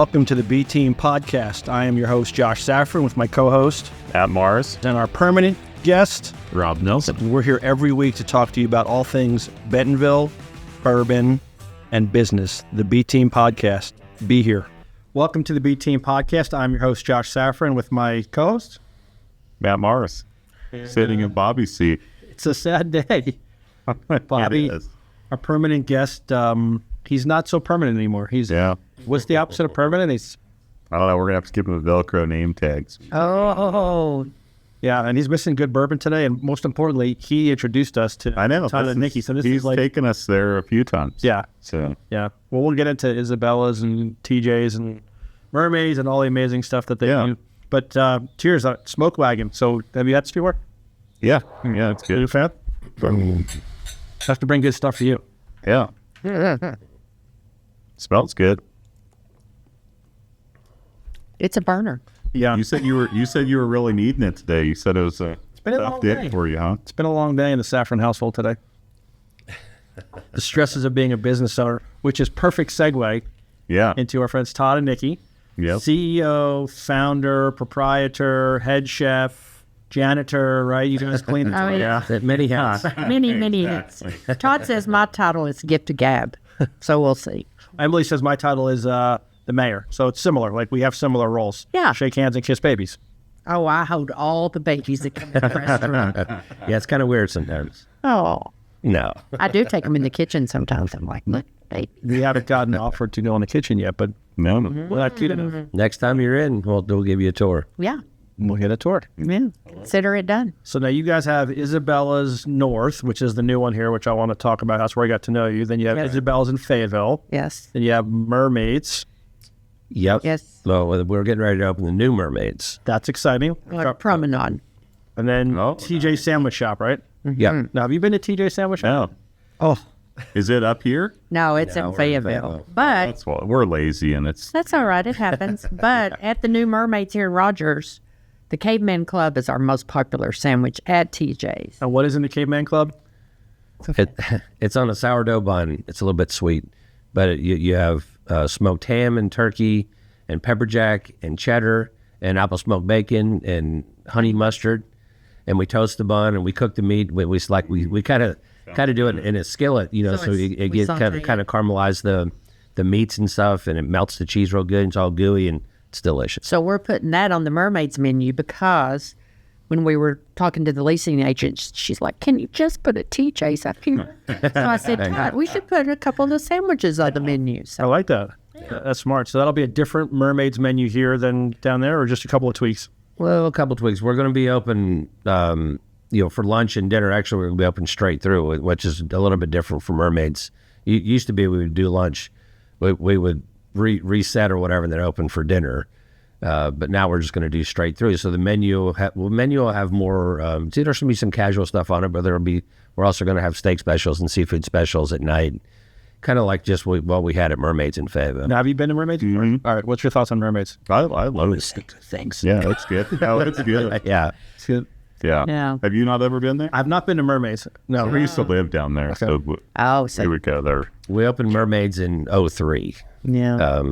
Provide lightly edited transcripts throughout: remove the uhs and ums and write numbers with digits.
Welcome to the B Team Podcast. I am your host, Josh Safran, with my co-host, Matt Mars, and our permanent guest, Rob Nelson. We're here every week to talk to you about all things Bentonville, bourbon, and business. The B Team Podcast. Be here. Welcome to the B Team Podcast. I'm your host, Josh Safran, with my co-host, Matt Mars, sitting in Bobby's seat. It's a sad day. Bobby, our permanent guest, he's not so permanent anymore. What's the opposite of permanent? I don't know. We're going to have to give him a Velcro name tags. Oh, yeah. And he's missing good bourbon today. And most importantly, he introduced us to Todd and Nickki. So he's taken us there a few times. Yeah. So yeah. Well, we'll get into Isabellas and TJ's and Mermaids and all the amazing stuff that they do. But cheers, Smoke Wagon. So have you had this before? Yeah. Yeah, it's good. Are you a fan? Have to bring good stuff for you. Yeah. Smells good. It's a burner. Yeah. You said you were really needing it today. You said it was a tough day for you, huh? It's been a long day in the Safran household today. The stresses of being a business owner, which is perfect segue into our friends Todd and Nickki. Yep. CEO, founder, proprietor, head chef, janitor, right? You guys clean it. Oh, yeah. Many hats. Many hats. Todd says my title is gift to gab, so we'll see. Emily says my title is the mayor, so it's similar. Like we have similar roles. Yeah. Shake hands and kiss babies. Oh, I hold all the babies that come to the restaurant. Yeah, it's kind of weird sometimes. Oh. No. I do take them in the kitchen sometimes. I'm like, look, baby. We haven't gotten offered to go in the kitchen yet, but No. we're not cute enough. Next time you're in, we'll give you a tour. Yeah. We'll get a tour. Yeah. Consider it done. So now you guys have Isabellas North, which is the new one here, which I want to talk about. That's where I got to know you. Then you have Isabellas in Fayetteville. Yes. Then you have Mermaids. Yep. Yes. Well, we're getting ready to open the new Mermaids. That's exciting. Like promenade. And then TJ Sandwich Shop, right? Yep. Now, have you been to TJ Sandwich Shop? No. Oh, Is it up here? No, it's in Fayetteville. But That's what we're lazy, and it's that's all right. It happens. But at the new Mermaids here in Rogers, the Caveman Club is our most popular sandwich at TJ's. and what is in the Caveman Club? It's on a sourdough bun. It's a little bit sweet, but you have smoked ham and turkey and pepper jack and cheddar and apple smoked bacon and honey mustard, and we toast the bun and we cook the meat. We kind of do it in a skillet, so it gets kind of caramelize the meats and stuff, and it melts the cheese real good. And it's all gooey and it's delicious. So we're putting that on the Mermaids menu because when we were talking to the leasing agent, she's like, can you just put a TJ's up here? So I said, Todd, we should put a couple of the sandwiches on the menu. I So like that. That's smart. So that'll be a different Mermaids menu here than down there, or just a couple of tweaks? Well, a couple of tweaks. We're going to be open, for lunch and dinner. Actually, we're going to be open straight through, which is a little bit different from Mermaids. It used to be we would do lunch, we would reset or whatever, and then open for dinner. But now we're just going to do straight through. So the menu will have more. There's going to be some casual stuff on it, but we're also going to have steak specials and seafood specials at night, kind of like just what we had at Mermaids in Fayetteville. Now, have you been to Mermaids? Mhm. All right. What's your thoughts on Mermaids? I love it. Thanks. Yeah, it's good. Oh, it's good. Yeah. It's good. Yeah. Yeah. Have you not ever been there? I've not been to Mermaids. No. We used to live down there, so we so would go there. We opened Mermaids in 2003. yeah.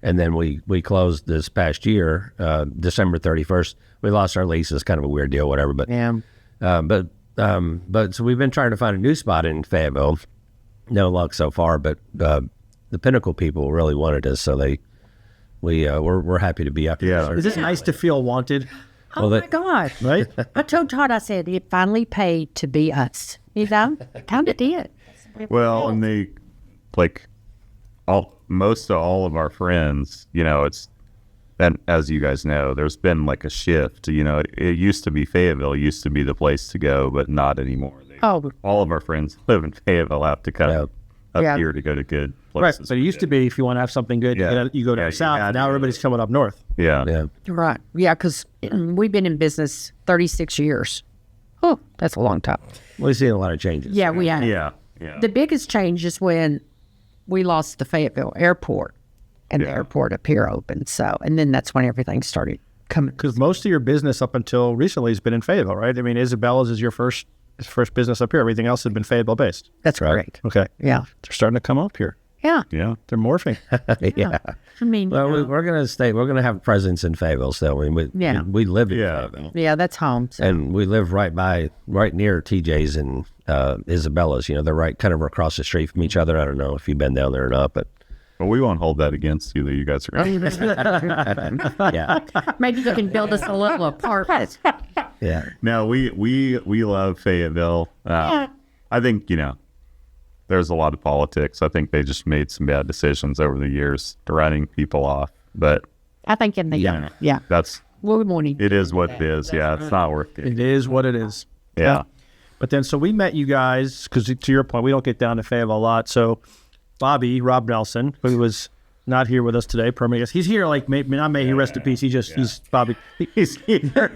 And then we closed this past year, December 31st. We lost our lease. It's kind of a weird deal, whatever. But but so we've been trying to find a new spot in Fayetteville. No luck so far, but the Pinnacle people really wanted us, so we're happy to be up here. Yeah. Is it nice to feel wanted? Oh, my God. Right? I told Todd, I said, it finally paid to be us. Kind of did. Well, and they most of all of our friends, it's, and as you guys know, there's been like a shift. It used to be Fayetteville used to be the place to go, but not anymore. All of our friends live in Fayetteville, have to come up here to go to good Right. places. So it used to be if you want to have something good, you go down south. Now everybody's coming up north. Yeah. Right. Yeah, because we've been in business 36 years. Oh, that's a long time. We've seen a lot of changes. Yeah, we have. Yeah. The biggest change is when we lost the Fayetteville airport and the airport up here opened. So, and then that's when everything started coming. Because most of your business up until recently has been in Fayetteville, right? I mean, Isabellas is your first business up here. Everything else has been Fayetteville based. That's correct. Okay. Yeah. They're starting to come up here. Yeah. Yeah. They're morphing. Yeah. I mean, Well, we're going to have presence in Fayetteville still. I mean, we live in Fayetteville. yeah, that's home. So. And we live right near TJ's and Isabellas. They're right kind of across the street from each other. I don't know if you've been down there or not, but. Well, we won't hold that against you that you guys are. Yeah. Maybe you can build us a little apartment. Yeah. No, we love Fayetteville. I think, there's a lot of politics. I think they just made some bad decisions over the years, writing people off. But I think in the that's good morning. it is what it is. Yeah, it's not worth it. It is what it is. Yeah. But then, so we met you guys, because to your point, we don't get down to Fayetteville a lot. So Rob Nelson, who was not here with us today, permanently. He's here, like, not may he rest in peace. He's Bobby. He's here.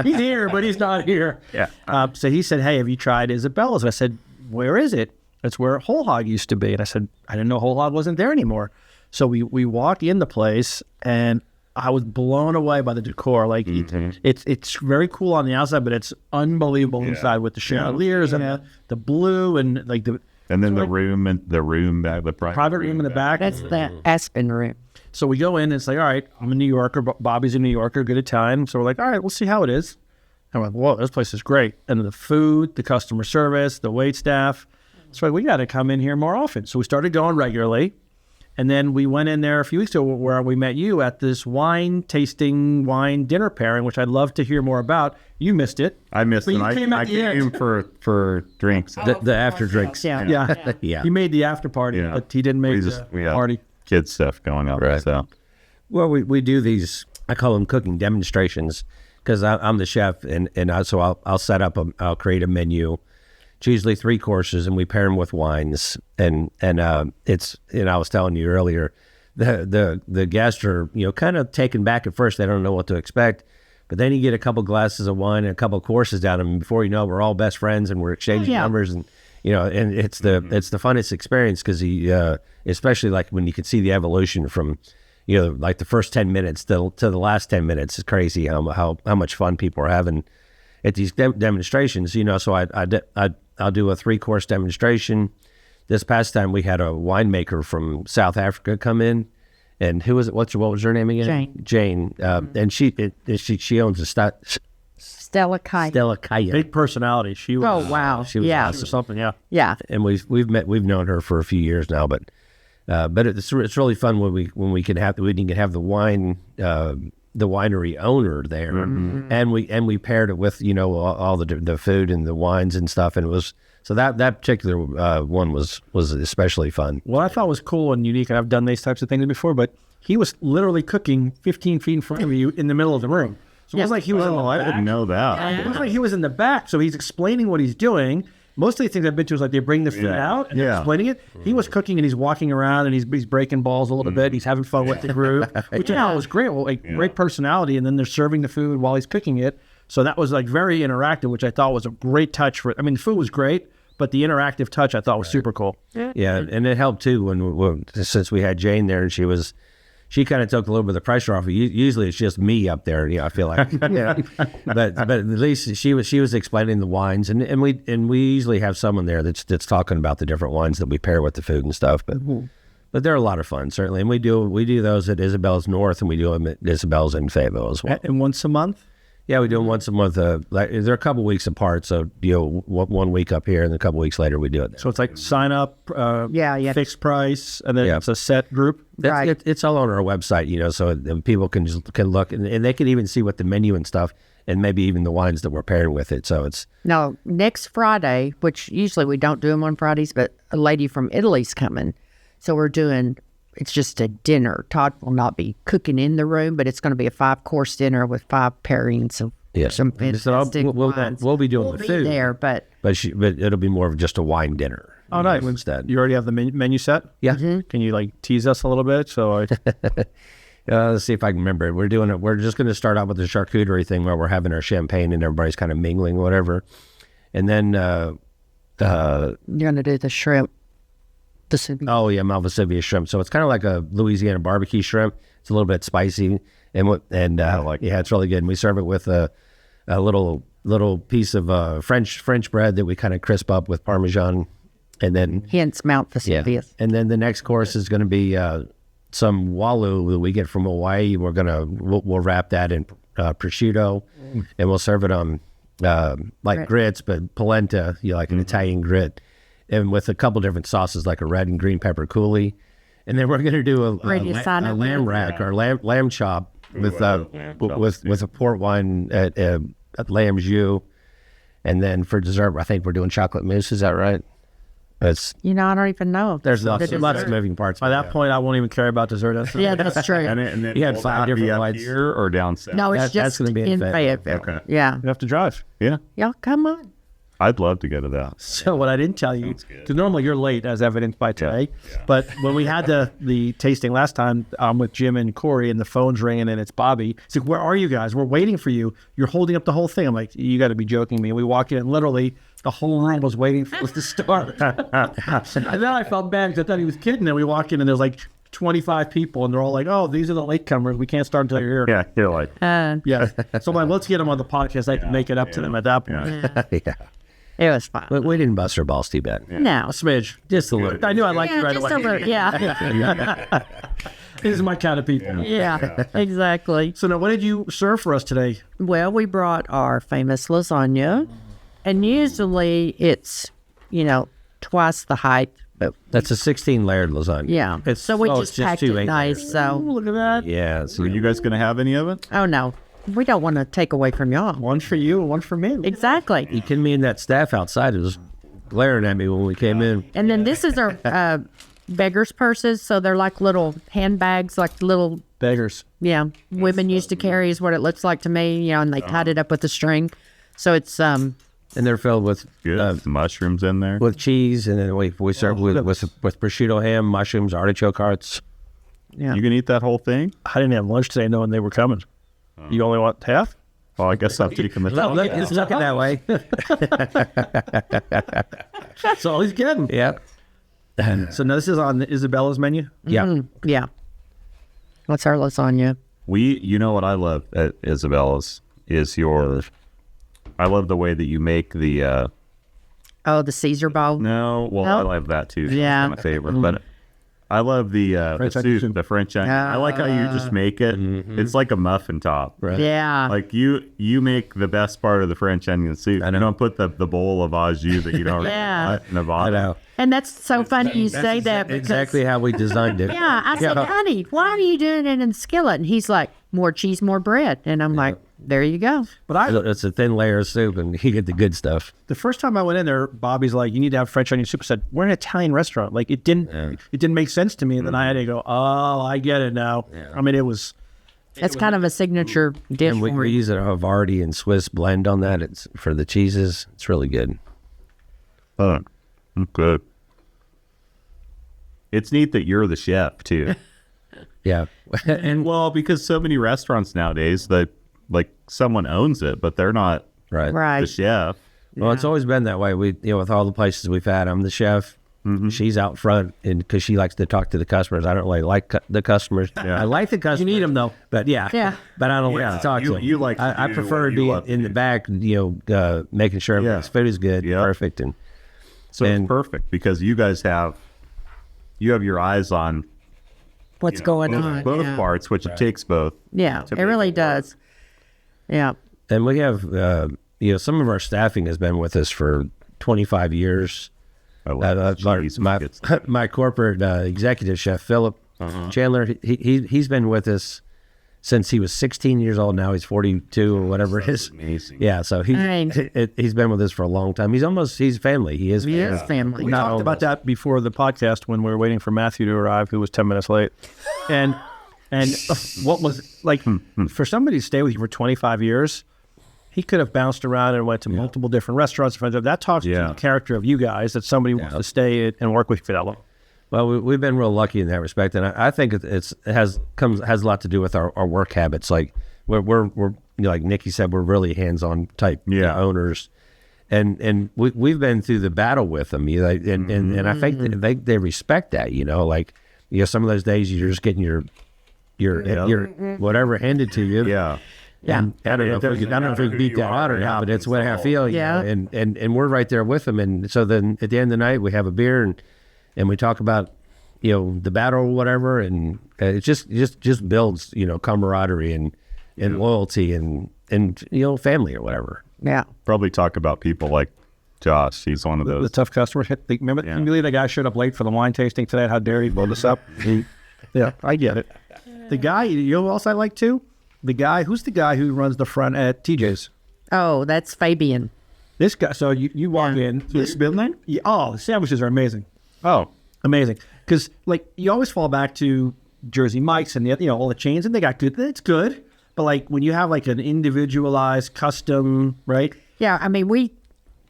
He's here, but he's not here. Yeah. So he said, hey, have you tried Isabellas? And I said, where is it? It's where Whole Hog used to be. And I said, I didn't know Whole Hog wasn't there anymore. So we walk in the place, and I was blown away by the decor. Like, it's very cool on the outside, but it's unbelievable inside with the chandeliers and the blue and like the... And then the room back, the private room in the back. That's the Aspen room. So we go in, and it's like, all right, I'm a New Yorker. Bobby's a New Yorker, good at time. So we're like, all right, we'll see how it is. And we're like, whoa, this place is great. And the food, the customer service, the wait staff. So we got to come in here more often. So we started going regularly. And then we went in there a few weeks ago where we met you at this wine dinner pairing, which I'd love to hear more about. You missed it. I missed it. I came for drinks. The after drinks. Yeah. He made the after party, but he didn't make the party. Kids stuff going on. Right. So. Well, we do these, I call them cooking demonstrations, because I'm the chef, and so I'll set up, I'll create a menu. It's usually 3 courses, and we pair them with wines. And it's, I was telling you earlier, the guests are, kind of taken back at first. They don't know what to expect. But then you get a couple glasses of wine and a couple courses down, and before you know it, we're all best friends, and we're exchanging numbers, and and it's the funnest experience, because especially like when you can see the evolution from like the first 10 minutes to the last 10 minutes. It's crazy how much fun people are having at these demonstrations. So I'll do a 3-course demonstration. This past time we had a winemaker from South Africa come in. And who was it? What was her name again? Jane. And she owns a Stella Kaya. Big personality. She was. Oh wow. She was awesome. Something. Yeah. Yeah. And we've known her for a few years now, but it's really fun when we can have the wine, the winery owner there, and we paired it with all the food and the wines and stuff, and it was. So that particular one was especially fun. What I thought was cool and unique, and I've done these types of things before, but he was literally cooking 15 feet in front of you in the middle of the room. So it was like he was in the back. I didn't know that. It was like he was in the back, so he's explaining what he's doing. Most of the things I've been to is like they bring the food out and they're explaining it. He was cooking and he's walking around and he's breaking balls a little bit. He's having fun with the group, which was great. Well, great personality, and then they're serving the food while he's cooking it. So that was like very interactive, which I thought was a great touch for it. I mean, the food was great, but the interactive touch I thought was super cool. Yeah, and it helped too since we had Jane there, and she kind of took a little bit of the pressure off. Usually it's just me up there, I feel like. But at least she was explaining the wines, and we usually have someone there that's talking about the different wines that we pair with the food and stuff. But they're a lot of fun, certainly. And we do those at Isabellas North, and we do them at Isabellas in Fayetteville as well. And once a month? Yeah, we do them once a month. They're a couple weeks apart, so 1 week up here, and a couple weeks later we do it there. So it's like sign up, fixed price, and then it's a set group. It's all on our website, so people can look, and they can even see what the menu and stuff, and maybe even the wines that we're pairing with it. So it's now next Friday, which usually we don't do them on Fridays, but a lady from Italy's coming, so we're doing. It's just a dinner. Todd will not be cooking in the room, but it's going to be a 5-course dinner with 5 pairings of some fantastic wines. We'll be doing the food there, but it'll be more of just a wine dinner. Oh, nice. Instead, you already have the menu set? Yeah. Mm-hmm. Can you tease us a little bit? So let's see if I can remember it. We're doing it. We're just going to start out with the charcuterie thing where we're having our champagne and everybody's kind of mingling, whatever, and then you're going to do the shrimp. Oh yeah, Malvasivia shrimp. So it's kind of like a Louisiana barbecue shrimp. It's a little bit spicy, and it's really good. And we serve it with a little piece of French bread that we kind of crisp up with Parmesan And then hence Mount Vesuvius. And then the next course is going to be some walu that we get from Hawaii. We'll wrap that in prosciutto, and we'll serve it on grits, but polenta, like an Italian grit, and with a couple different sauces like a red and green pepper coulis. And then we're going to do a lamb rack or lamb chop with a port wine at lamb jus. And then for dessert, I think we're doing chocolate mousse. Is that right? I don't even know. There's lots of moving parts. By that point, I won't even care about dessert. Yeah, that's true. and then you had 5 different lights here or down south. No, it's that's just gonna be in in Fayetteville. Okay. Yeah. You have to drive. Yeah, Y'all come on. I'd love to go to that. So what I didn't tell you, because normally you're late, as evidenced by today, Yeah. but when we had the tasting last time, I'm with Jim and Corey, and the phone's ringing, and it's Bobby. He's like, "Where are you guys? We're waiting for you. You're holding up the whole thing." I'm like, "You got to be joking me." And we walk in, and literally the whole room was waiting for us to start. And then I felt bad because I thought he was kidding. And we walk in, and there's like 25 people, and they're all like, "Oh, these are the latecomers. We can't start until you're here." Yeah, you're like, Yeah. So I'm like, let's get them on the podcast. I can make it up to them at that point. yeah. It was fun. But we didn't bust our balls too bad. No. A smidge. Just a little. I knew I liked you right just away. a little. Yeah. This is my kind of people. Yeah, exactly. So now, what did you serve for us today? Well, we brought our famous lasagna, and usually it's, twice the height. But That's a 16-layered lasagna. yeah, It's- so we oh, just it's just packed 2 it 8 nice. layers. So, Look at that. Yeah. So are you guys going to have any of it? oh no, we don't want to take away from y'all. One for you and one for me. Exactly. you kidding me? And that staff outside was glaring at me when we came in. And then this is our beggars' purses, so they're like little handbags, like little Beggars. women used to carry is what it looks like to me. And they tied it up with a string, so it's And they're filled with Good. Mushrooms in there. with cheese, and then we serve with prosciutto ham, mushrooms, artichoke hearts. yeah. You can eat that whole thing? I didn't have lunch today knowing they were coming. You only want half? Well, I guess I'm taking the Look, it's looking that way. That's all he's getting. Yeah. So now this is on the Isabellas menu? Yeah. Yeah. What's our lasagna? You know what I love at Isabellas is I love the way that you make the, Oh, the Caesar bowl. no, well, Oh. I love that too. Yeah. That's my favorite, but I love the French onion soup. the French onion. I like how you just make it. It's like a muffin top. Right. Yeah. Like you make the best part of the French onion soup. I know. You don't put the bowl of au jus that you don't Yeah. in a I bottle. know. And that's so funny you say that because Exactly how we designed it. yeah, I said, honey, why are you doing it in skillet? And he's like, more cheese, more bread. And I'm like, there you go. But It's a thin layer of soup, and you get the good stuff. the first time I went in there, Bobby's like, "You need to have French onion soup." I said, "We're an Italian restaurant." Like it didn't make sense to me. And then I had to go, "Oh, I get it now." I mean, it was That's kind of a signature dish And we for you. use a Havarti and Swiss blend on that. It's for the cheeses. It's really good. Oh, good. It's neat that you're the chef too. Yeah. And well, because so many restaurants nowadays that like someone owns it, but they're not Right. the Right. chef. Well, it's always been that way. We, with all the places we've had, I'm the chef. She's out front, and because she likes to talk to the customers. I don't really like the customers. Yeah. I like the customers. you need them though. But yeah. Yeah. But I don't Yeah, like to talk to them. you like to I do prefer what to you be love to in the do. back, making sure everybody's food is good, Yeah. perfect, and So And- it's perfect because you guys have your eyes on What's going both, on? both yeah. parts, which it takes both. Yeah, to it make really it work. does. Yeah. And we have, some of our staffing has been with us for 25 years. I love cheese. My corporate executive chef, Philip Chandler, he's been with us since he was 16 years old. Now he's 42 or whatever it is. Amazing. Yeah, so he's been with us for a long time. He's family. He is He is family. We talked about that before the podcast when we were waiting for Matthew to arrive, who was 10 minutes late. And what was like for somebody to stay with you for 25 years, he could have bounced around and went to multiple different restaurants. That talks to the character of you guys, that somebody wants to stay and work with you for that long. Well, we've been real lucky in that respect, and I think it has a lot to do with our work habits. Like we're like Nickki said, we're really hands-on type owners, and we've been through the battle with them. And I think that they respect that. Some of those days you're just getting your whatever handed to you. Yeah. Yeah. And I don't know if we can beat that out or not, but it's what I feel. Yeah. And we're right there with them. And so then at the end of the night, we have a beer and we talk about, the battle or whatever. And it just builds, camaraderie and loyalty and family or whatever. Yeah. Probably talk about people like Josh. He's one of those. The tough customers. Remember, can you believe the guy showed up late for the wine tasting today? How dare he blow this up? Yeah, I get it. The guy, you know who else I like too? Who's the guy who runs the front at TJ's? Oh, that's Fabian. This guy, so you walk in. This building? Yeah, oh, the sandwiches are amazing. Oh, Amazing. Because, you always fall back to Jersey Mike's and, all the chains, and they got good. It's good. But, when you have, an individualized, custom, right? Yeah, I mean, we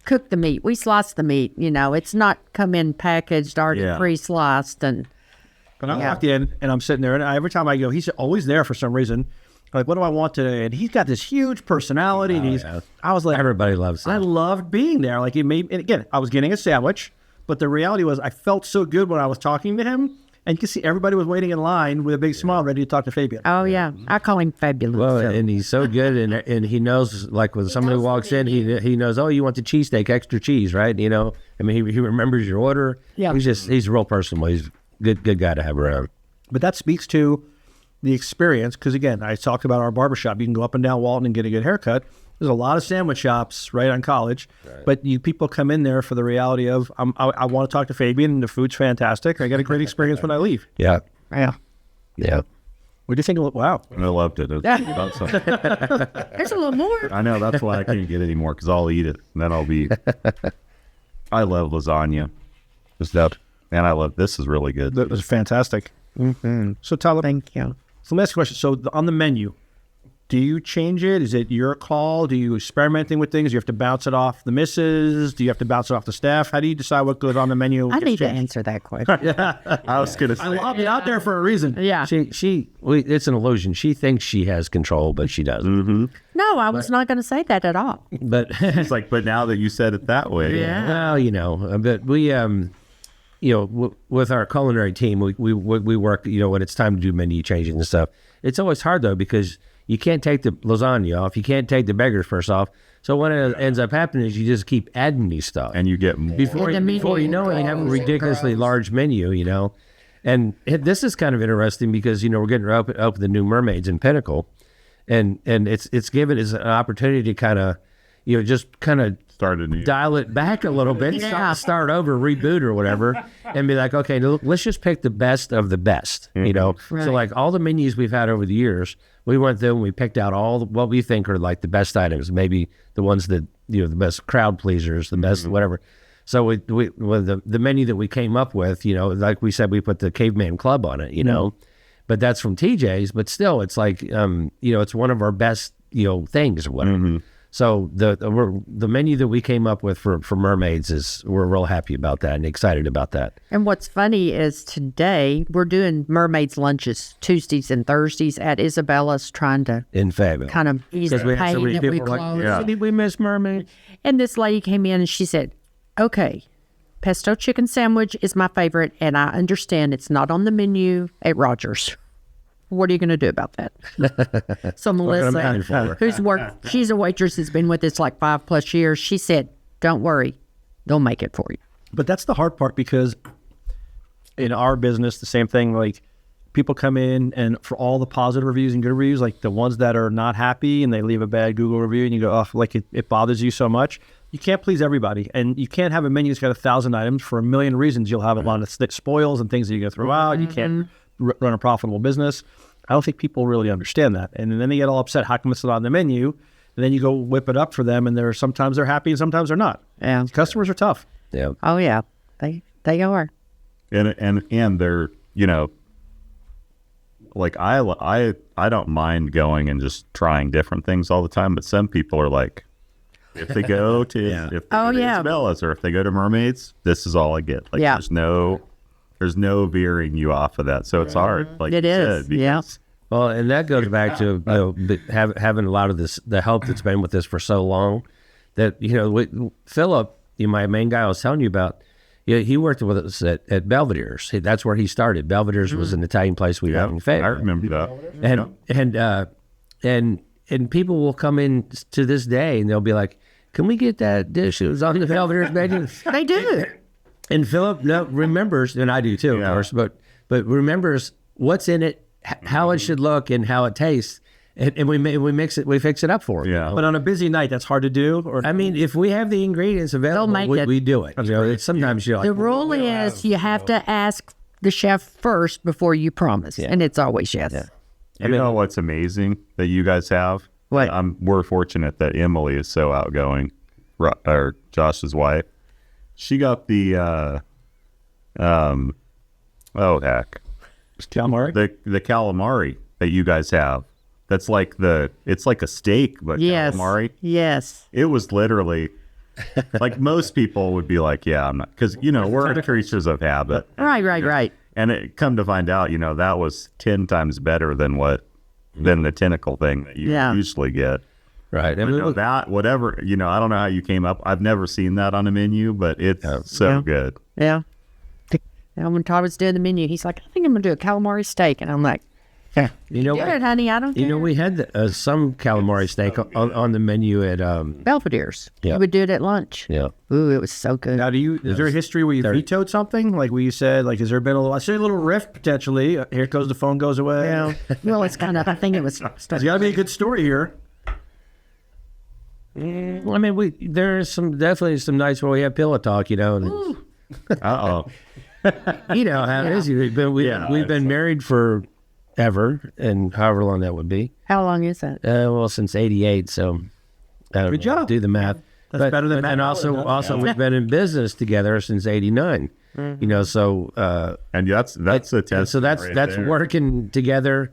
cook the meat. We slice the meat, It's not come in packaged, already pre-sliced. But I walked in, and I'm sitting there, and every time I go, he's always there for some reason. Like, what do I want today? And he's got this huge personality. And I was like, Everybody loves that. I loved being there. It made, and again, I was getting a sandwich, but the reality was I felt so good when I was talking to him. And you can see everybody was waiting in line with a big smile, ready to talk to Fabian. Oh, yeah. I call him Fabulous. Well, and he's so good, and he knows, when somebody walks in, he knows, oh, you want the cheesesteak, extra cheese, right? He remembers your order. Yeah. He's a real person. He's a good guy to have around. But that speaks to the experience, because again, I talked about our barbershop. You can go up and down Walton and get a good haircut. There's a lot of sandwich shops right on College, but people come in there for the reality of, I want to talk to Fabian, and the food's fantastic. I got a great experience when I leave. Yeah. Yeah. What do you think? Wow. I loved it. There's a little more. I know, that's why I can't get any more, because I'll eat it, and then I'll be... I love lasagna. And I love, this is really good. That was fantastic. Mm-hmm. So, Tyler, Thank you. So last question. So on the menu, do you change it? Is it your call? Do you experimenting with things? Do you have to bounce it off the missus? Do you have to bounce it off the staff? How do you decide what goes on the menu? I need to answer that question. I was going to say. I lobbed it out there for a reason. Yeah. It's an illusion. She thinks she has control, but she doesn't. Mm-hmm. No, I was not going to say that at all. But It's but now that you said it that way. Yeah. Well, but we, with our culinary team, we work, when it's time to do menu changes and stuff. It's always hard, though, because you can't take the lasagna off. You can't take the beggar first off. So what ends up happening is you just keep adding these stuff. And you get more. Before you know it, you have a ridiculously large menu, And this is kind of interesting because, we're getting to open the new Mermaids in Pinnacle. And it's given us an opportunity to kind of, just kind of dial it back a little bit, start over, reboot or whatever, and be like, okay, let's just pick the best of the best, Right. So all the menus we've had over the years, we went through and we picked out all what we think are the best items, maybe the ones that, the best crowd pleasers, the best whatever. So with the menu that we came up with, like we said, we put the Caveman Club on it, but that's from TJ's, but still it's it's one of our best, things or whatever. Mm-hmm. So the menu that we came up with for Mermaids we're real happy about that and excited about that. And what's funny is today we're doing Mermaids lunches Tuesdays and Thursdays at Isabellas, trying to in Fayetteville kind of ease the pain that we closed. Did we miss Mermaids? And this lady came in and she said, okay, pesto chicken sandwich is my favorite, and I understand it's not on the menu at Rogers. What are you going to do about that? So Melissa, who's worked, she's a waitress, has been with us 5+ years. She said, don't worry, they'll make it for you. But that's the hard part, because in our business, the same thing, people come in and for all the positive reviews and good reviews, the ones that are not happy and they leave a bad Google review and you go, oh, it bothers you so much. You can't please everybody, and you can't have a menu that's got 1,000 items for a million reasons. You'll have a lot of spoils and things that you're going to throw out. You can't run a profitable business. I don't think people really understand that. And then they get all upset. How come it's not on the menu? And then you go whip it up for them, and sometimes they're happy and sometimes they're not. Yeah. Customers are tough. Yeah. Oh, yeah. They are. And they're, I don't mind going and just trying different things all the time, but some people are if they go to Isabellas or if they go to Mermaids, this is all I get. There's no veering you off of that. So it's hard. It is. Yeah. Well, and that goes back to having a lot of the help that's been with this for so long that, Philip, my main guy I was telling you about, he worked with us at Belvedere's. That's where he started. Belvedere's was an Italian place we had in Fayetteville. I remember that. And and people will come in to this day and they'll be like, "Can we get that dish? It was on the Belvedere's menu." They do. And Philip remembers, and I do too, of course, but remembers what's in it, how it should look, and how it tastes, and we fix it up for him. Yeah. But on a busy night, that's hard to do. Or I mean, if we have the ingredients available, we do it. Sometimes you're like, The rule is you have to ask the chef first before you promise, and it's always yes. Yeah. You know what's amazing that you guys have? What? We're fortunate that Emily is so outgoing, or Josh's wife. She got the calamari. The calamari that you guys have. That's like it's like a steak, but calamari. Yes. It was literally like most people would be like, yeah, I'm not, because we're creatures of habit. Right. And it come to find out, that was 10 times better than the tentacle thing that you usually get. right. I mean, that whatever, I don't know how you came up. I've never seen that on a menu, but it's so good. Yeah. And when Todd was doing the menu, he's like, I think I'm going to do a calamari steak. And I'm like, You know, do it, honey. I don't care. You know, we had some calamari steak on the menu at Belvedere's. Yeah. You would do it at lunch. Yeah. Ooh, it was so good. Now, is there a history where you vetoed something? Like where you said, like, has there been a little rift potentially? Here goes the phone goes away. Yeah. Well, it's kind of, I think it was. There's got to be a good story here. Well, I mean, there's definitely some nights where we have pillow talk, you know. And you know how it is. We've been married for ever, and however long that would be. How long is that? Well, since '88. So, Good job. Do the math. That's better than math. And also, we've been in business together since '89. You know, so and that's a test. so that's there. working together,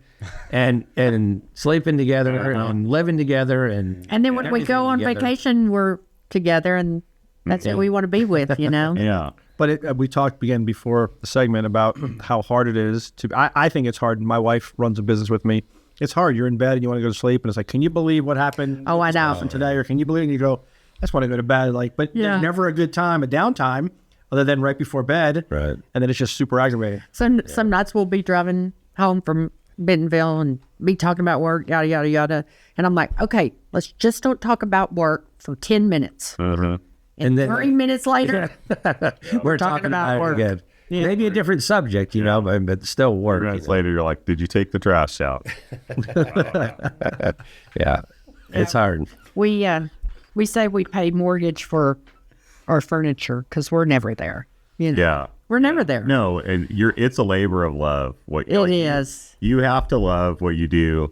and sleeping together, and living together, and And then when we go on together. vacation, we're together, and that's what we want to be with, you know? Yeah. But we talked again before the segment about how hard it is to. I think it's hard. My wife runs a business with me. It's hard. You're in bed and you want to go to sleep, and it's like, can you believe what happened? Oh, I know. Today, or can you believe? And you go, I just want to go to bed. Like, but there's never a good time, a downtime, other than right before bed. Right. And then it's just super aggravating. Some nights we'll be driving home from Bentonville and be talking about work, yada, yada, yada. And I'm like, okay, let's just don't talk about work for 10 minutes. And then 3 minutes later, we're talking about work again. Yeah. Maybe a different subject, you know, but still work. 3 minutes later, you're like, did you take the trash out? Yeah, it's hard. we say we pay mortgage for our furniture because we're never there. You know? Yeah. We're never there. No, and it's a labor of love. It is. You have to love what you do,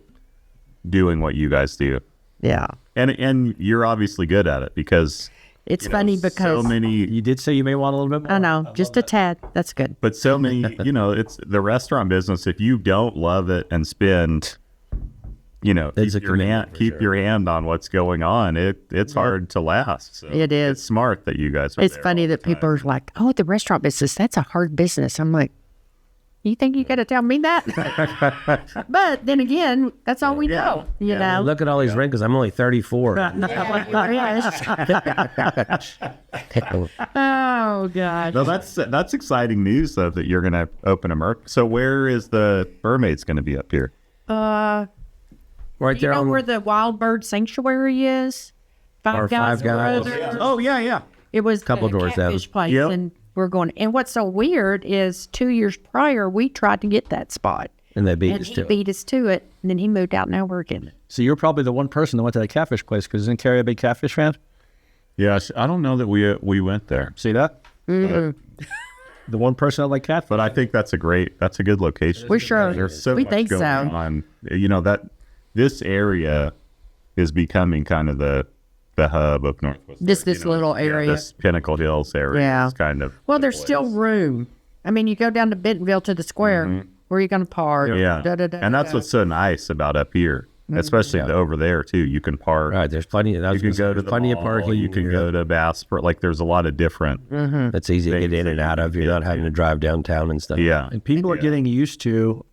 doing what you guys do. Yeah. And you're obviously good at it because It's funny because so many. You did say you may want a little bit more. I know, just a tad. That's good. But so many, it's the restaurant business. If you don't love it and spend, It's a keep your hand on what's going on, it's hard to last. So It is. It's smart that you guys are It's there funny all the that people time. are like, oh, the restaurant business, that's a hard business. I'm like, you think you got to tell me that? But then again, that's all we know, you know? Look at all these wrinkles. I'm only 34. Oh, God. No, that's exciting news though that you're going to open a Merc. So where is the Mermaids going to be up here? Right You there know on where the Wild Bird Sanctuary is? Our Five Guys. Oh, yeah. It was Couple the doors down. catfish place, Yep. and we're going. And what's so weird is 2 years prior, we tried to get that spot, and they beat and us he to it. beat us to it. And then he moved out. Now we're getting it. So you're probably the one person that went to the catfish place because isn't Carrie a big catfish fan? Yeah, I don't know that we went there, See that? Mm-hmm. The one person that like catfish. but I think that's a good location. We're sure. There's so We much think going so. on. That this area is becoming kind of the hub of Northwest. This little area. This Pinnacle Hills area Yeah. is kind of. Well, the there's place. still room. I mean, you go down to Bentonville to the square. Where are you going to park? Yeah, and that's what's so nice about up here, especially over there too. You can park. Right, there's plenty. You can go to the plenty of mall, parking. You can go to Bass. Like there's a lot of different. That's easy to get in and out of. You're not having to drive downtown and stuff. Yeah, And people are getting used to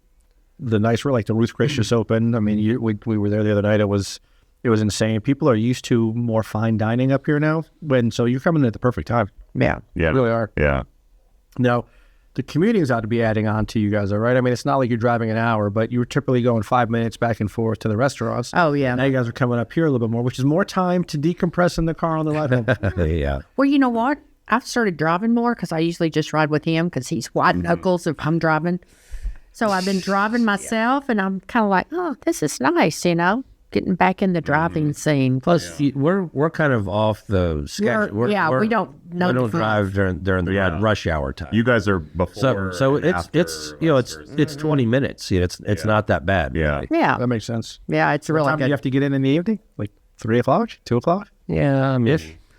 the nice, like the Ruth Gracious Open. I mean, we were there the other night. It was insane. People are used to more fine dining up here now. So you're coming at the perfect time. Yeah. yeah, You really are. yeah. Now, The commuting's ought to be adding on to you guys, all right? I mean, it's not like you're driving an hour, but you were typically going 5 minutes back and forth to the restaurants. Oh, yeah. Now you guys are coming up here a little bit more, which is more time to decompress in the car on the ride home. Yeah. Well, you know what? I've started driving more because I usually just ride with him because he's white knuckles if I'm driving. So I've been driving myself, and I'm kind of like, oh, this is nice, getting back in the driving scene. Plus, we're kind of off the schedule. We don't know. We don't drive during the rush hour time. You guys are before. So and it's after, it's 20 minutes. It's not that bad. Yeah. Yeah. That makes sense. Yeah, it's What really time do good. you have to get in the evening? Like 3 o'clock, 2 o'clock? Yeah, I mean,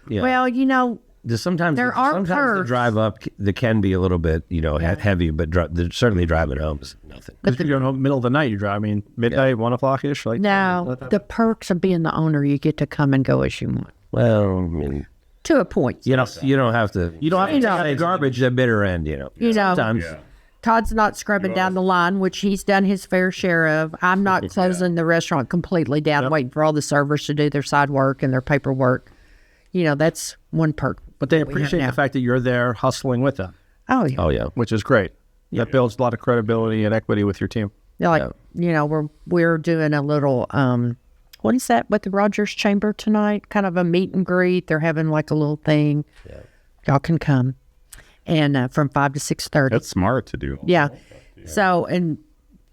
yeah. Well, Sometimes there are sometimes the perks. drive up that can be a little bit heavy, but certainly driving home is nothing. Because you're going home middle of the night, you drive. I mean, midnight, 1 o'clock-ish? Like, no, the perks of being the owner, you get to come and go as you want. Well, I mean, To a point. you don't have to. You don't have to take garbage at bitter end. Sometimes. Todd's not scrubbing down the line, which he's done his fair share of. I'm not closing the restaurant completely down, waiting for all the servers to do their side work and their paperwork. That's one perk. But they appreciate the fact that you're there hustling with them, Oh, yeah. Oh yeah. which is great. That builds a lot of credibility and equity with your team. We're doing a little, what is that with the Rogers Chamber tonight? Kind of a meet and greet. They're having like a little thing. Yeah. Y'all can come. And from 5 to 6:30. That's smart to do. Yeah. So, and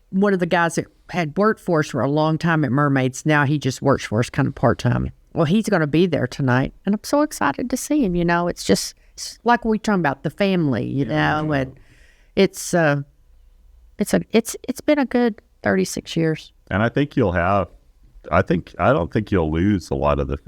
one of the guys that had worked for us for a long time at Mermaids, now he just works for us kind of part-time. Well, he's going to be there tonight, and I'm so excited to see him. It's like we talking about the family, and it's been a good 36 years. And I think I don't think you'll lose a lot of the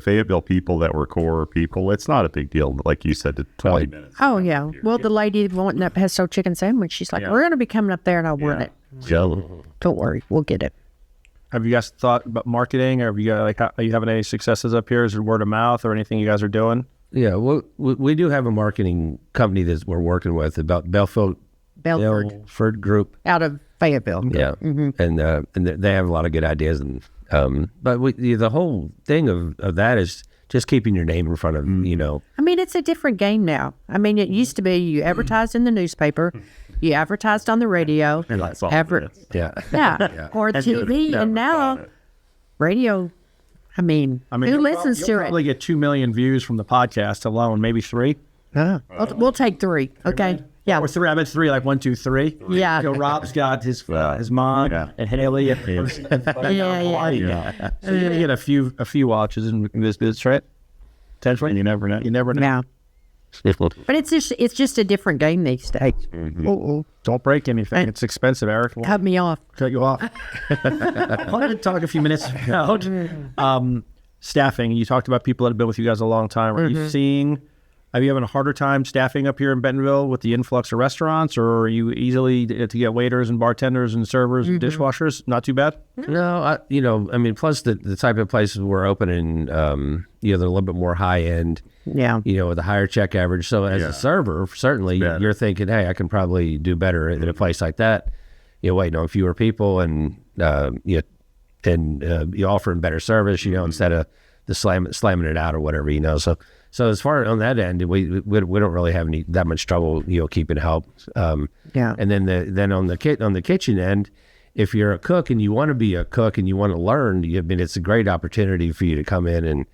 Fayetteville people that were core people. It's not a big deal. Like you said, 20 minutes. Oh, yeah. Well, the lady wanting that pesto chicken sandwich, she's like, we're going to be coming up there, and I want it. Jello. Don't worry. We'll get it. Have you guys thought about marketing? Or have you got, are you having any successes up here? Is it word of mouth or anything you guys are doing? Yeah, well, we do have a marketing company that we're working with about Belford Group Out of Fayetteville. Yeah, and they have a lot of good ideas, and but the whole thing of that is just keeping your name in front of I mean, it's a different game now. I mean, it used to be you advertised in the newspaper, you advertised on the radio, And that's all. yeah. or TV, and now radio. I mean, who listens you'll to probably it? get 2 million views from the podcast alone, maybe 3. We'll take 3. Okay. Yeah. Or 3. I meant 3, like 1, 2, 3. Yeah. Rob's got his mom and Haley. And Yeah. So you're gonna get a few watches in this, right? Potentially. You never know. You never know. Yeah. But it's just a different game these days. Don't break anything. It's expensive, Eric. We'll Cut me off. cut you off. I wanted to talk a few minutes about staffing. You talked about people that have been with you guys a long time. Are you having a harder time staffing up here in Bentonville with the influx of restaurants, or are you easily to get waiters and bartenders and servers and dishwashers? Not too bad? No, plus the type of places we're opening, they're a little bit more high end. Yeah. With a higher check average. So as a server, certainly you're thinking, hey, I can probably do better in a place like that. Waiting on fewer people and you're offering better service, instead of the slamming it out or whatever, So as far on that end, we don't really have that much trouble, keeping help. And then on the kitchen end, if you're a cook and you want to be a cook and you want to learn, it's a great opportunity for you to come in and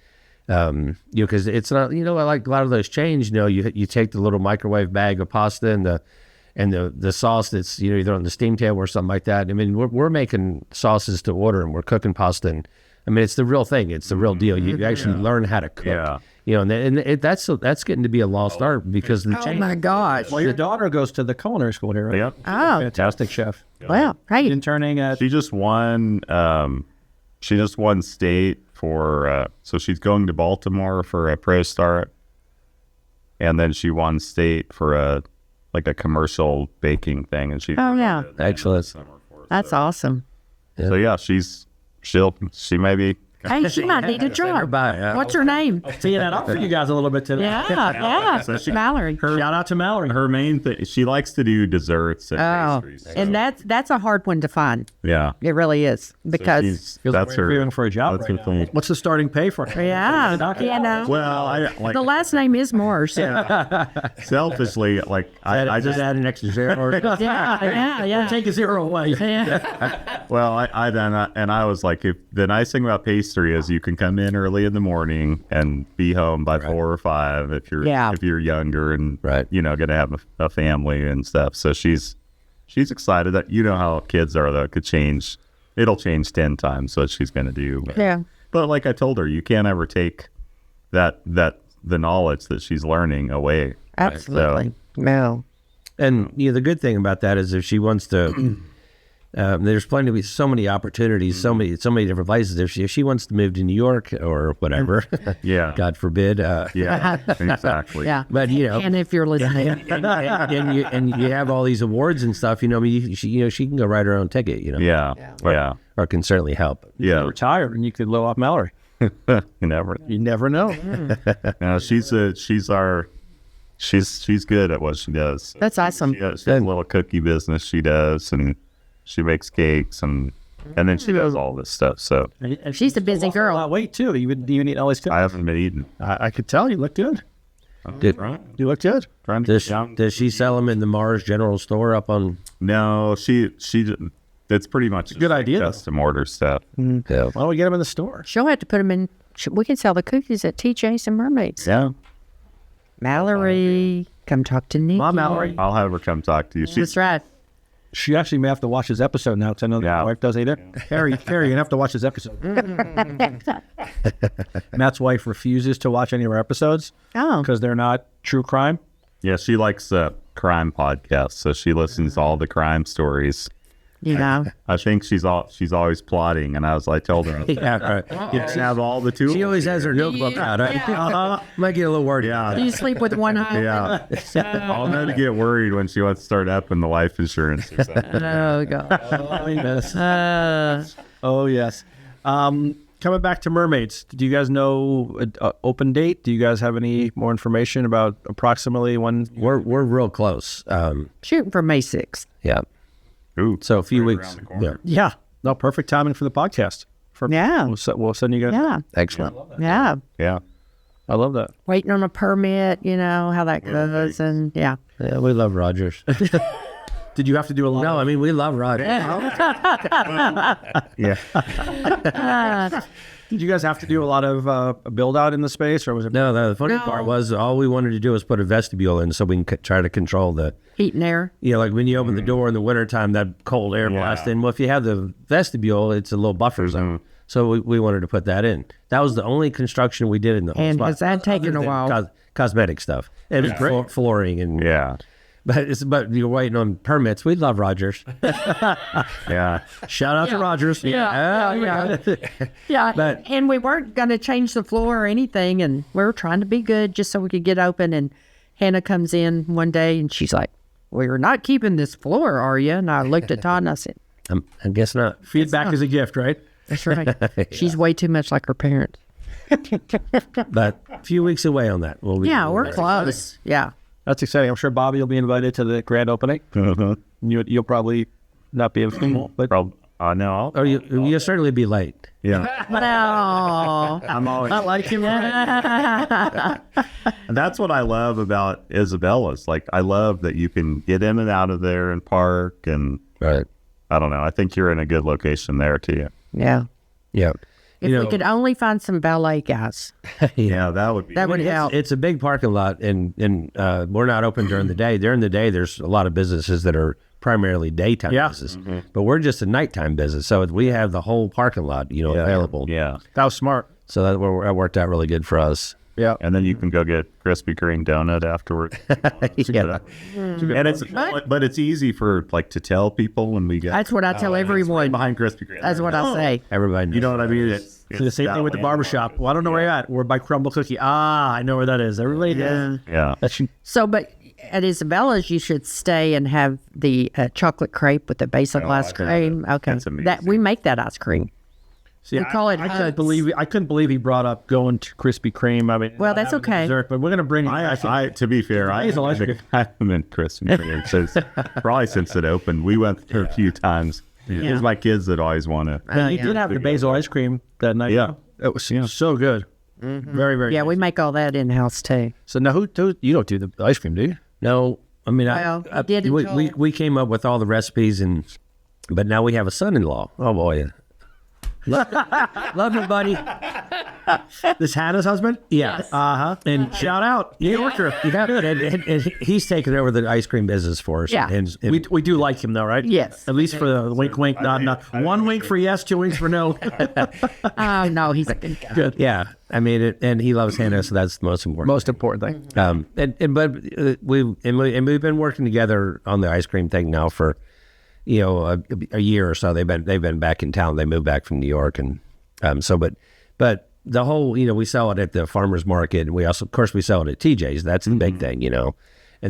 because it's not, like a lot of those chains, you take the little microwave bag of pasta and the sauce that's either on the steam table or something like that. I mean, we're making sauces to order and we're cooking pasta, and I mean it's the real thing. It's the real deal. You actually learn how to cook. Yeah. That's getting to be a lost art because of the Oh change. my gosh. Well, your daughter goes to the culinary school here, right? Yeah. Oh, Fantastic chef. well, hey. Interning at She just won. She just won state for. So she's going to Baltimore for a pro start, and then she won state for a commercial baking thing, and she. Oh, yeah. Excellent. That's awesome. So yeah, she may be Hey, she might need a job. What's her name? Teeing that up for you guys a little bit today. Yeah. So Mallory. Shout out to Mallory. her main thing, she likes to do desserts and pastries. So, And that's a hard one to find. yeah. It really is because That's her. Interviewing for a job That's right her thing. now. What's the starting pay for her? Well, I like the last name is Morse. selfishly, like I just add an extra zero. Yeah. Take a zero away. well, I was like, if the nice thing about pastry is you can come in early in the morning and be home by 4 or 5 if you're younger and gonna have a family and stuff. So she's excited that how kids are though. It'll change 10 times what she's gonna do. But like I told her, you can't ever take that the knowledge that she's learning away. Absolutely. No. And the good thing about that is if she wants to, there's plenty of so many opportunities, so many different places. If she wants to move to New York or whatever, God forbid. Exactly. Yeah. But and if you're listening, and you have all these awards and stuff, she can go write her own ticket. Or can certainly help. Yeah. Retire and you could blow off Mallory. You never know. She's good at what she does. That's awesome. She has a little cookie business she does, and she makes cakes, and then she does all this stuff. So And she's a busy girl. A lot of weight too. You eat all these I haven't been eating. I could tell you look good. You look good. Does she sell them in the Mars General Store up on? No, she. It's pretty much a good idea. Custom order stuff. Yeah. Why don't we get them in the store? She'll have to put them in. We can sell the cookies at TJ's and Mermaids. Yeah. Mallory, come talk to Nickki. Mom, Mallory. I'll have her come talk to you. That's right. She actually may have to watch this episode now because I know that my wife does either. Harry, you're going to have to watch this episode. Matt's wife refuses to watch any of our episodes because they're not true crime. Yeah, she likes crime podcasts, so she listens to all the crime stories. I think she's always plotting, and I told her, you have all the tools. She always has her notebook out. Might get a little worried. Do you sleep with one eye? I'll know to get worried when she wants to start up in the life insurance. Or something. Oh God. Oh yes. Coming back to Mermaids, do you guys know an open date? Do you guys have any more information about approximately when? We're real close. Shooting for May 6th. Yeah. Ooh, so a few weeks. Yeah. No, perfect timing for the podcast. We'll send you guys. Yeah. Excellent. Yeah. I love that. Waiting on a permit, how that goes, and Yeah, we love Rogers. Did you have to do a lot? No, I mean we love Rogers. Did you guys have to do a lot of build out in the space, or was it? No, the funny part was all we wanted to do was put a vestibule in so we can try to control the heat and air. Like when you open the door in the wintertime, that cold air blast in. Well, if you have the vestibule, it's a little buffer zone. So we wanted to put that in. That was the only construction we did in the whole spot. And has that taken a while? Cosmetic stuff. And flooring and But you're waiting on permits. We love Rogers. Shout out to Rogers. Yeah. And we weren't going to change the floor or anything, and we were trying to be good just so we could get open. And Hannah comes in one day, and she's like, "Well, you're not keeping this floor, are you?" And I looked at Todd, and I said, I guess not. Feedback is a gift, right? That's right. She's way too much like her parents. But a few weeks away on that. We're close. Yeah. That's exciting. I'm sure Bobby will be invited to the grand opening. You'll probably not be able, but no. Or you'll certainly be late. Yeah. No. I'm always. I like him. And that's what I love about Isabellas. Like, I love that you can get in and out of there and park, and I don't know. I think you're in a good location there too. Yeah. Yeah. If we could only find some ballet guys. That would be. That would help. It's a big parking lot, and we're not open during the day. During the day, there's a lot of businesses that are primarily daytime business, but we're just a nighttime business. So we have the whole parking lot, available. Yeah. That was smart. So that worked out really good for us. Yeah. And then you can go get Krispy Kreme donut afterward. But it's easy for to tell people when we get. That's what I tell everyone. Behind Krispy Kreme. That's what I say. Everybody knows. You know what I mean? It's the same thing with the barbershop. Well, I don't know where you're at. We're by Crumble Cookie. I know where that is. Everybody does. Yeah. So, but at Isabella's, you should stay and have the chocolate crepe with the basil ice cream. Okay. That's amazing. We make that ice cream. See, We call it I hugs. couldn't believe he brought up going to Krispy Kreme. I mean, Well, that's having the okay. dessert, but we're gonna bring. To be fair, I Basil ice cream. haven't been Krispy Kreme since probably since it opened. We went there a few times. It's my kids that always want to. You did have the basil ice cream that night. Yeah. It was so good. Very, very. Yeah, good. we make all that in house too. So now, who you don't do the ice cream, do you? No, I mean, Well, I did enjoy it. we came up with all the recipes, but now we have a son-in-law. Oh boy, love you, buddy. This Hannah's husband? Yeah, And shout out, New Yorker. and he's taken over the ice cream business for us. Yeah. and We do like him though, right? Yes. At least for the wink, wink, nod, nod. One wink for yes, two winks for no. Oh no, he's a good guy. Good. yeah, I mean, and he loves Hannah, so that's the most important. Most important thing. But we've been working together on the ice cream thing now for a year or so. They've been back in town. They moved back from New York, and but the whole we sell it at the farmers market, and we also, of course, we sell it at TJ's. That's the big thing, and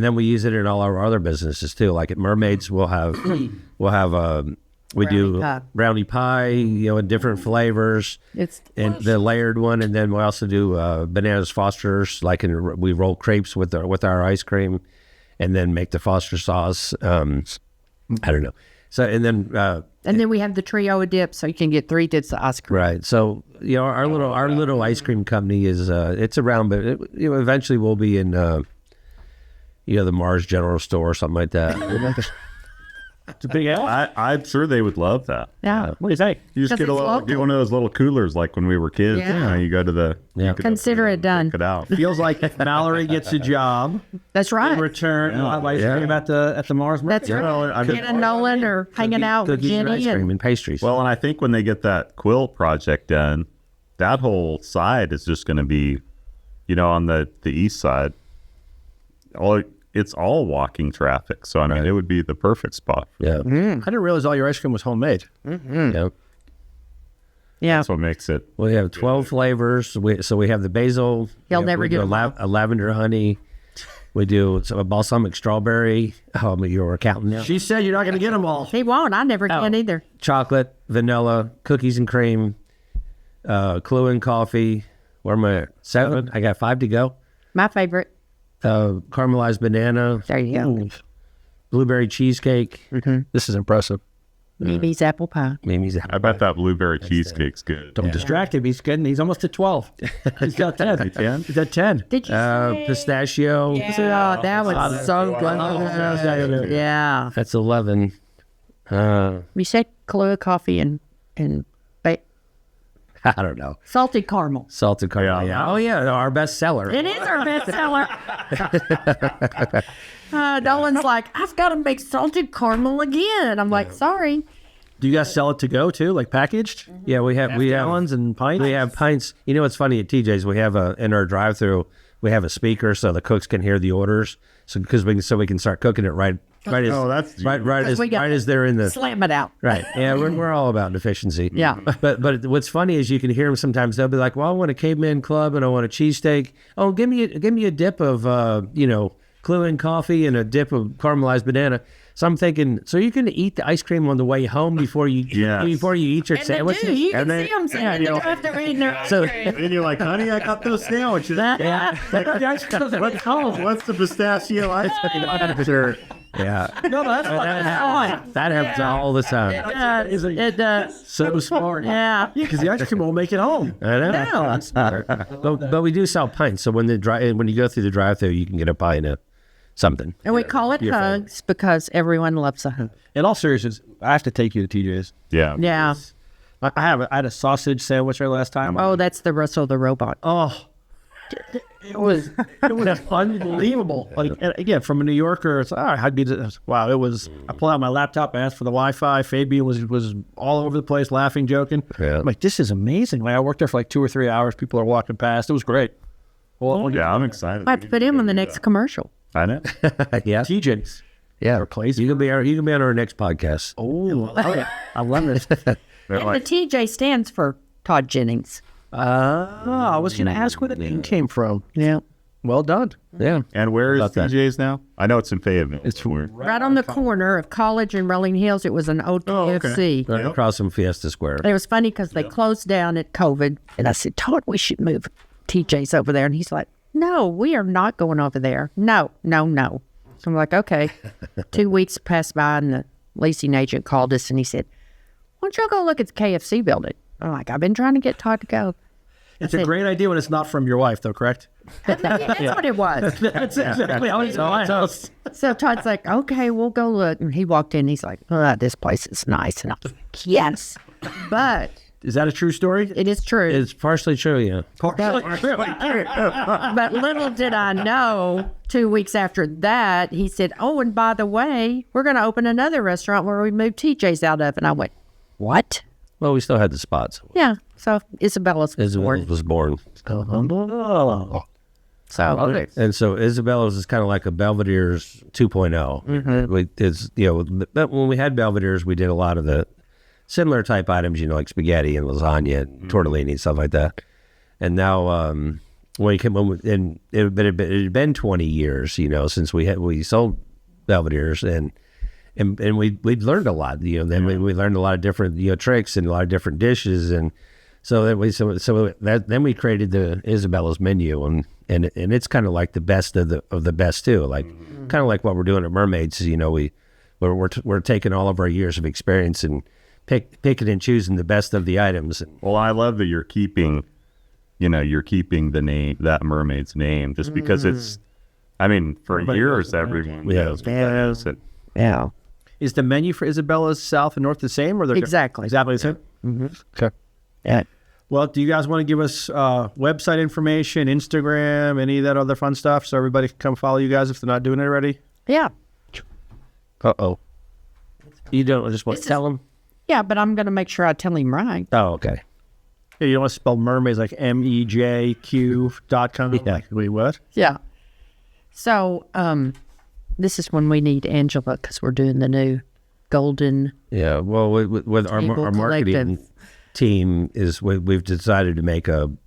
then we use it in all our other businesses too. Like at Mermaids, we do pie. brownie pie, in different flavors. It's And the layered one, and then we also do bananas Foster's. We roll crepes with our ice cream, and then make the Foster sauce. I don't know. So and then we have the trio of dips, so you can get 3 dips of ice cream. right. So our little ice cream company is it's around, but eventually we'll be in the Mars General Store or something like that. It's a big L. I'm sure they would love that. Yeah. What do you say? You just 'Cause get it's local. get one of those little coolers like when we were kids. Yeah. You go to the Consider it done. Pick it out. Feels like Mallory gets a job. That's right. In return, we'll have ice cream at the Mars That's Market. right. Jen and Nolan are hanging out with Cookies and ice Jenny. cream and pastries. Well, and I think when they get that quilt project done, that whole side is just going to be, on the east side. It's all walking traffic, so I mean, it would be the perfect spot. yeah. I didn't realize all your ice cream was homemade. Yeah. Yeah. That's what makes it. We have 12 flavors. So we have the basil. He'll we never do get them all. a lavender honey. We do a balsamic strawberry. Oh, you're accounting now. She said you're not going to get them all. He won't. I never can either. Chocolate, vanilla, cookies and cream, Clue and coffee. Where am I? 7. I got 5 to go. My favorite. Caramelized banana, There you go. blueberry cheesecake. This is impressive. Mimi's apple pie. Mimi's I bet that blueberry cheesecake's good. Don't distract him. He's getting. He's almost at 12. He's got 10. 10? He's at 10. Did you say? pistachio. Oh, that was so good. Yeah. That's 11. You said Kahlua coffee and I don't know. salted caramel. Salted caramel. Yeah. Oh yeah, our best seller. It is our best seller. Nolan's like, I've got to make salted caramel again. I'm like, sorry. Do you guys sell it to go too, like packaged? Yeah, we have Gallons and pints. We have pints. You know what's funny at TJ's? We have in our drive-through we have a speaker so the cooks can hear the orders. So we can start cooking it right as Oh, that's right as they're in the Slam it out. right. Yeah, we're all about efficiency. Yeah. But what's funny is you can hear them sometimes. They'll be like, "Well, I want a caveman club and I want a cheesesteak. Oh, give me a dip of Clue and coffee and a dip of caramelized banana." So I'm thinking, so you can eat the ice cream on the way home before you eat your sandwich. You can see them saying, you don't have to read their ice cream. And you're like, honey, I got those sandwiches. What's the pistachio ice cream? Sure. Yeah. No, that's fine. That happens all the time. It does. So smart. Yeah. Because the ice cream won't make it home. I know. But we do sell pints. So when you go through the drive-thru, you can get a pint of something. And we call it hugs because everyone loves a hug. In all seriousness, I have to take you to TJ's. Yeah. Yeah. I had a sausage sandwich there last time. Oh, that's the Russell the robot. Oh, it was unbelievable. Like, and again, from a New Yorker, it's all right. I'd be wow. It was. I pulled out my laptop, I asked for the Wi-Fi. Fabian was all over the place, laughing, joking. Yeah. I'm like, this is amazing. Like, I worked there for like 2 or 3 hours. People are walking past. It was great. Well, Yeah, I'm excited. I have to put him on the next commercial. I know. Yeah. TJ's. Yeah. Replace You can be on our next podcast. Oh, I love it. They're And like, the TJ stands for Todd Jennings. I was going to ask where the name came from. Yeah. Well done. Yeah. And where is About that. TJ's now? I know it's in Fayetteville. It's Right on the corner of College and Rolling Hills. It was an old KFC. right across from Fiesta Square. It was funny because they closed down at COVID. And I said, Todd, we should move TJ's over there. And he's like, no, we are not going over there. No. So I'm like, okay. 2 weeks passed by and the leasing agent called us and he said, why don't y'all go look at the KFC building? I'm like, I've been trying to get Todd to go. It's a great idea when it's not from your wife, though, correct? That's what it was. That's exactly how it's in my house. So Todd's like, okay, we'll go look. And he walked in. He's like, this place is nice. And I was like, yes. But Is that a true story? it is true. It's partially true, yeah. But little did I know, 2 weeks after that, he said, oh, and by the way, we're going to open another restaurant where we moved TJ's out of. And I went, what? Well, we still had the spots. Yeah. So Isabellas was Isabella born. was born. So And so Isabellas is kind of like a Belvedere's 2.0. It's, but when we had Belvedere's, we did a lot of the similar type items, like spaghetti and lasagna and tortellini and stuff like that. And now, when he came in, it had been 20 years, since we sold Belvedere's, and we'd learned a lot. Then we learned a lot of different tricks and a lot of different dishes, and so then we created the Isabellas menu, and it's kind of like the best of the best too, like kind of like what we're doing at Mermaids. We're taking all of our years of experience and picking and choosing the best of the items. Well, I love that you're keeping the name, that Mermaid's name, just because it's, for years everyone knows it. yeah. Is the menu for Isabella's South and North the same? Or they're Exactly. Exactly the same? Okay. Yeah. Well, do you guys want to give us website information, Instagram, any of that other fun stuff so everybody can come follow you guys if they're not doing it already? Yeah. Uh-oh. You don't just want to tell them? Yeah, but I'm going to make sure I tell him right. Oh, okay. Yeah, you don't want to spell mermaids like MEJQ.com? Yeah. Like, wait, what? Yeah. So this is when we need Angela because we're doing the new Golden. Yeah, well, with our Table marketing Collective. team we've decided to make an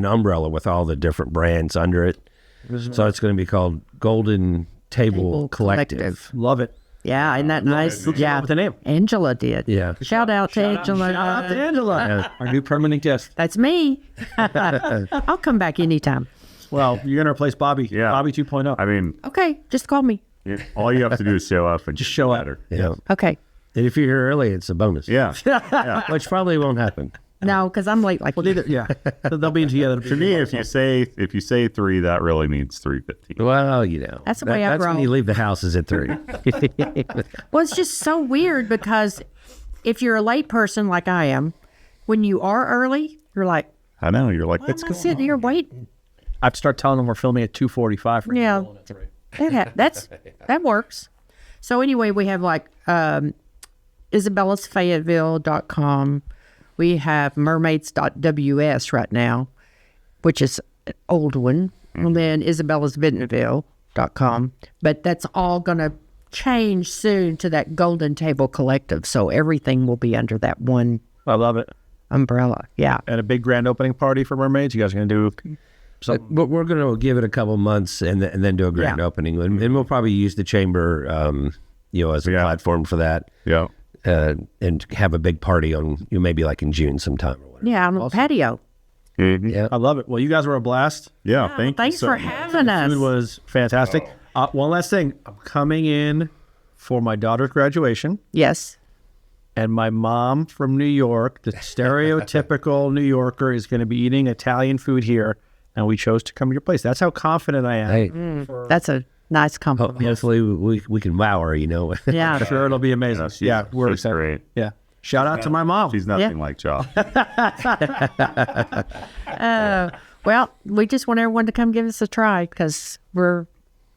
umbrella with all the different brands under it. So it's going to be called Golden Table Collective. Love it. Yeah, isn't that nice? Yeah. With the name. Angela did. Yeah. Shout out to Angela. Shout out to Angela, our new permanent guest. That's me. I'll come back anytime. Well, you're going to replace Bobby. Yeah. Bobby 2.0. Okay, just call me. All you have to do is show up and Just show up. better. Yeah. Okay. And if you're here early, it's a bonus. Yeah. Which probably won't happen. No, because I'm late like Well, you. yeah. They'll be together. To me, if you say 3, that really means 3:15. Well, That's the way I that's when roll. you leave the house is at 3. Well, it's just so weird because if you're a late person like I am, when you are early, you're like, I know, you're like, why let's am I go. sitting here waiting? I have to start telling them we're filming at 2:45. Yeah, that works. So anyway, we have like IsabellasFayetteville.com. We have mermaids.ws right now, which is an old one. And then IsabellasBentonville.com. But that's all going to change soon to that Golden Table Collective. So everything will be under that one I love it. umbrella. Yeah. And a big grand opening party for Mermaids. You guys are going to do something? But we're going to give it a couple months and then do a grand Yeah. opening. And we'll probably use the chamber, as a platform for that. Yeah. And have a big party on, maybe like in June sometime or whatever. Yeah, on the patio. Yeah. I love it. Well, you guys were a blast. Yeah. Thanks for having us. Food was fantastic. One last thing. I'm coming in for my daughter's graduation. Yes. And my mom from New York, the stereotypical New Yorker, is going to be eating Italian food here. And we chose to come to your place. That's how confident I am. Hey, That's a nice compliment. hopefully we can wow her, Yeah. I'm sure it'll be amazing. We're she's excited. great. Yeah. Shout out to my mom. She's nothing like Josh. Well, we just want everyone to come give us a try because we're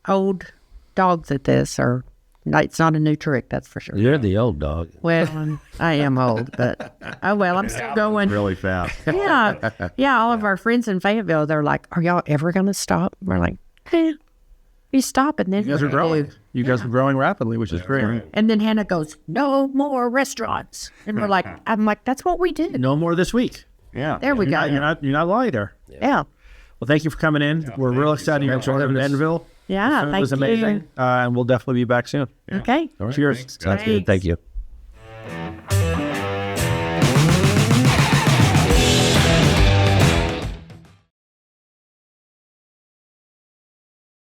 old dogs at this, or it's not a new trick, that's for sure. You're the old dog. Well, I am old, but I'm still going. Really fast. Yeah. All of our friends in Fayetteville, they're like, "Are y'all ever going to stop?" We're like, "You stop, and then You guys are growing. You guys are growing rapidly, which is great. And then Hannah goes, "No more restaurants," and we're like, "I'm like, that's what we do." No more this week. Yeah. There we go. You're not lying there. Yeah. Well, thank you for coming in. We're real excited you're in Bentonville. Yeah, It was amazing. And we'll definitely be back soon. Okay. Cheers. Sounds good. Thank you.